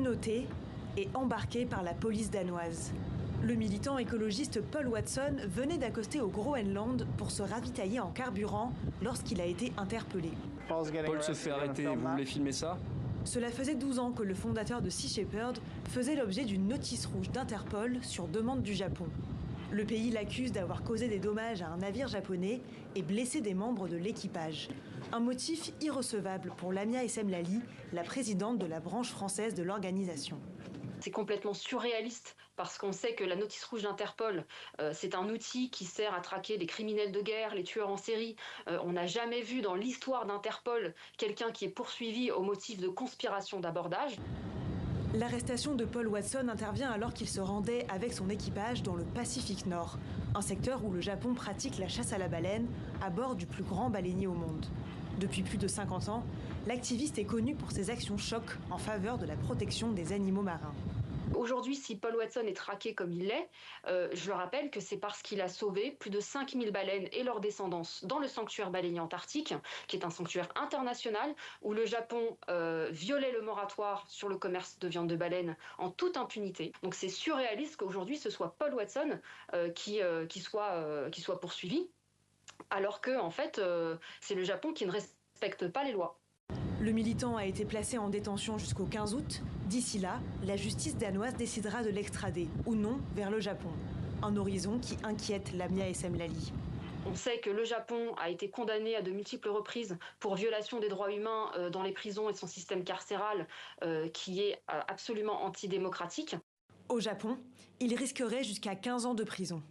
menotté et embarqué par la police danoise. Le militant écologiste Paul Watson venait d'accoster au Groenland pour se ravitailler en carburant lorsqu'il a été interpellé. Paul se fait arrêter, vous voulez filmer ça? Cela faisait 12 ans que le fondateur de Sea Shepherd faisait l'objet d'une notice rouge d'Interpol sur demande du Japon. Le pays l'accuse d'avoir causé des dommages à un navire japonais et blessé des membres de l'équipage. Un motif irrecevable pour Lamia Essemlali, la présidente de la branche française de l'organisation. C'est complètement surréaliste parce qu'on sait que la notice rouge d'Interpol, c'est un outil qui sert à traquer les criminels de guerre, les tueurs en série. On n'a jamais vu dans l'histoire d'Interpol quelqu'un qui est poursuivi au motif de conspiration d'abordage. L'arrestation de Paul Watson intervient alors qu'il se rendait avec son équipage dans le Pacifique Nord, un secteur où le Japon pratique la chasse à la baleine à bord du plus grand baleinier au monde. Depuis plus de 50 ans, l'activiste est connu pour ses actions choc en faveur de la protection des animaux marins. Aujourd'hui, si Paul Watson est traqué comme il l'est, je le rappelle que c'est parce qu'il a sauvé plus de 5000 baleines et leurs descendants dans le sanctuaire baleinier antarctique, qui est un sanctuaire international où le Japon violait le moratoire sur le commerce de viande de baleine en toute impunité. Donc c'est surréaliste qu'aujourd'hui ce soit Paul Watson qui soit poursuivi, alors que en fait c'est le Japon qui ne respecte pas les lois. Le militant a été placé en détention jusqu'au 15 août. D'ici là, la justice danoise décidera de l'extrader, ou non, vers le Japon. Un horizon qui inquiète Lamia Essemlali. On sait que le Japon a été condamné à de multiples reprises pour violation des droits humains dans les prisons et son système carcéral qui est absolument antidémocratique. Au Japon, il risquerait jusqu'à 15 ans de prison.